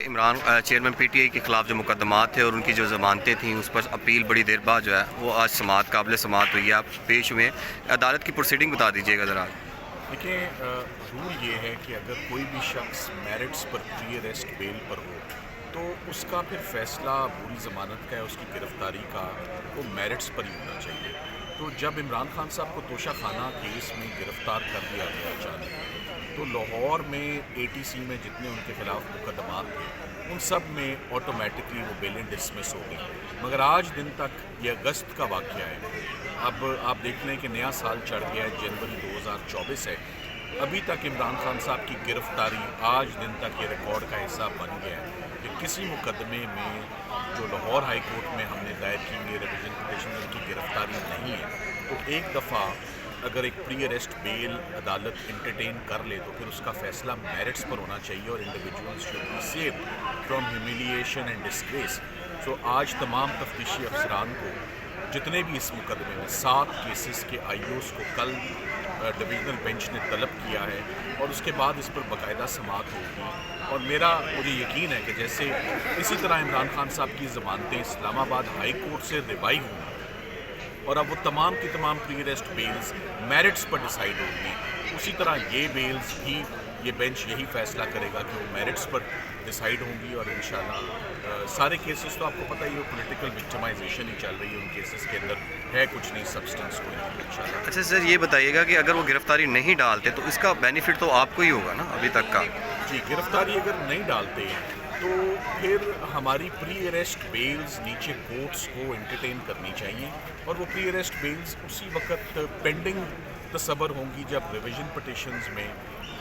Imran chairman P T I کے خلاف جو مقدمات تھے اور ان کی جو ضمانتیں تھیں اس پر اپیل بڑی دیر بعد جو ہے وہ آج سماعت قابل سماعت ہوئی ہے. آپ پیش ہوئے عدالت کی پروسیڈنگ بتا دیجیے گا ذرا. دیکھیں، رول یہ ہے کہ اگر کوئی بھی شخص میرٹس پر پری اریسٹ بیل پر ہو تو اس کا پھر فیصلہ بری ضمانت کا ہے، اس کی گرفتاری کا، وہ میرٹس پر ہی ہونا چاہیے. تو جب عمران خان صاحب کو توشہ خانہ کیس میں گرفتار کر دیا گیا اچانک، تو لاہور میں اے ٹی سی میں جتنے ان کے خلاف مقدمات تھے ان سب میں آٹومیٹکلی وہ بیلیں ڈسمس ہو گئی. مگر آج دن تک یہ اگست کا واقعہ ہے. اب آپ دیکھ لیں کہ نیا سال چڑھ گیا ہے، جنوری 2024 ہے، ابھی تک عمران خان صاحب کی گرفتاری آج دن تک یہ ریکارڈ کا حصہ بن گیا ہے کہ کسی مقدمے میں جو لاہور ہائی کورٹ میں ہم نے دائر کی ہوئی ریویژن پٹیشن ان کی گرفتاری نہیں ہے. تو ایک دفعہ اگر ایک پری اریسٹ بیل عدالت انٹرٹین کر لے تو پھر اس کا فیصلہ میرٹس پر ہونا چاہیے اور individuals should be saved from humiliation and disgrace. So آج تمام تفتیشی افسران کو جتنے بھی اس مقدمے میں 7 کیسز کے آئی اوز کو کل ڈویژنل بینچ نے طلب کیا ہے اور اس کے بعد اس پر باقاعدہ سماعت ہوگی. اور مجھے یقین ہے کہ جیسے اسی طرح عمران خان صاحب کی ضمانتیں اسلام آباد ہائی کورٹ سے ریوائیو ہوئی اور اب وہ تمام کی تمام پری اریسٹ بیلز میرٹس پر ڈیسائیڈ ہوگی، اسی طرح یہ بیلز بھی یہ بینچ یہی فیصلہ کرے گا کہ وہ میرٹس پر ڈیسائیڈ ہوں گی. اور انشاءاللہ سارے کیسز تو آپ کو پتہ ہی ہے پولیٹیکل وکٹمائزیشن ہی چل رہی ہے، ان کیسز کے اندر ہے کچھ نہیں، سبسٹنس کوئی نہیں انشاءاللہ. اچھا سر، یہ بتائیے گا کہ اگر وہ گرفتاری نہیں ڈالتے تو اس کا بینیفٹ تو آپ کو ہی ہوگا نا ابھی تک کا. جی، گرفتاری اگر نہیں ڈالتے تو پھر ہماری پری اریسٹ بیلز نیچے کورٹس کو انٹرٹین کرنی چاہیے اور وہ پری اریسٹ بیلز اسی وقت پینڈنگ تصور ہوں گی جب ریویژن پٹیشنز میں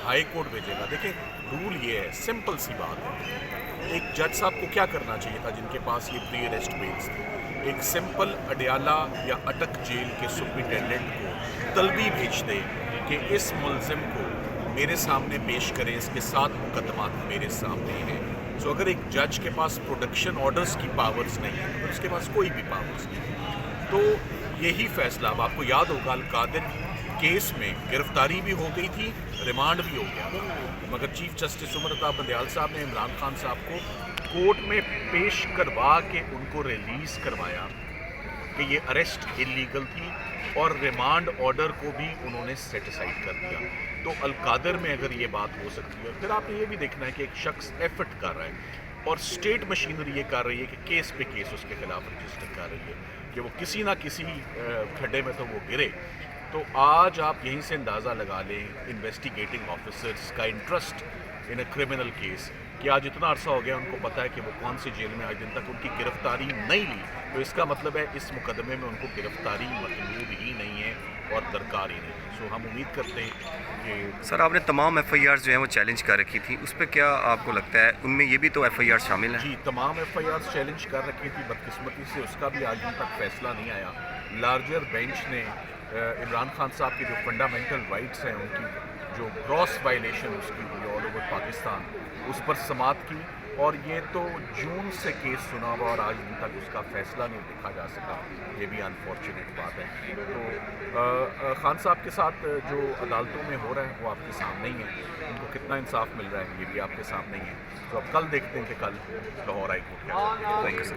ہائی کورٹ بھیجے گا. دیکھیں، رول یہ ہے، سمپل سی بات ہے. ایک جج صاحب کو کیا کرنا چاہیے تھا جن کے پاس یہ پری اریسٹ بیلز تھے؟ ایک سمپل اڈیالہ یا اٹک جیل کے سپرنٹینڈنٹ کو طلبی بھیج دے کہ اس ملزم کو میرے سامنے پیش کریں، اس کے 7 مقدمات میرے سامنے ہیں. سو اگر ایک جج کے پاس پروڈکشن آرڈرز کی پاورز نہیں ہیں تو اس کے پاس کوئی بھی پاورز نہیں. تو یہی فیصلہ، اب آپ کو یاد ہوگا القادر کیس میں گرفتاری بھی ہو گئی تھی، ریمانڈ بھی ہو گیا تھا، مگر چیف جسٹس عمر عطا بندیال صاحب نے عمران خان صاحب کو کورٹ میں پیش کروا کے ان کو ریلیز کروایا کہ یہ اریسٹ انلیگل تھی اور ریمانڈ آرڈر کو بھی انہوں نے سیٹ اسائڈ کر دیا. تو القادر میں اگر یہ بات ہو سکتی ہے، پھر آپ نے یہ بھی دیکھنا ہے کہ ایک شخص ایفرٹ کر رہا ہے اور اسٹیٹ مشینری یہ کر رہی ہے کہ کیس پہ کیس اس کے خلاف رجسٹر کر رہی ہے کہ وہ کسی نہ کسی کھڈے میں تو وہ گرے. تو آج آپ یہیں سے اندازہ لگا لیں انویسٹیگیٹنگ آفیسرز کا interest in a criminal case کہ آج اتنا عرصہ ہو گیا ان کو پتہ ہے کہ وہ کون سی جیل میں آج دن تک ان کی گرفتاری نہیں لی. تو اس کا مطلب ہے اس مقدمے میں ان کو گرفتاری مطلوب ہی نہیں ہے اور درکار ہی نہیں. سو ہم امید کرتے ہیں کہ سر آپ نے تمام ایف آئی آرز جو ہیں وہ چیلنج کر رکھی تھی، اس پہ کیا آپ کو لگتا ہے ان میں یہ بھی تو ایف آئی آر شامل ہیں؟ جی، تمام ایف آئی آر چیلنج کر رکھی تھی، بدقسمتی سے اس کا بھی آج دن تک فیصلہ نہیں آیا. لارجر بینچ نے عمران خان صاحب کے جو فنڈامنٹل رائٹس ہیں، ان کی جو گراس وائلیشن اس کی ہوئی آل اوور پاکستان، اس پر سماعت کی. اور یہ تو جون سے کیس سنا ہوا اور آج دن تک اس کا فیصلہ نہیں دیکھا جا سکا. یہ بھی انفارچونیٹ بات ہے. تو خان صاحب کے ساتھ جو عدالتوں میں ہو رہا ہے وہ آپ کے سامنے ہی ہے، ان کو کتنا انصاف مل رہا ہے یہ بھی آپ کے سامنے ہی ہے. تو اب کل دیکھتے ہیں کہ کل لاہور ہائی کورٹ کیا کرے گا. Thank you sir.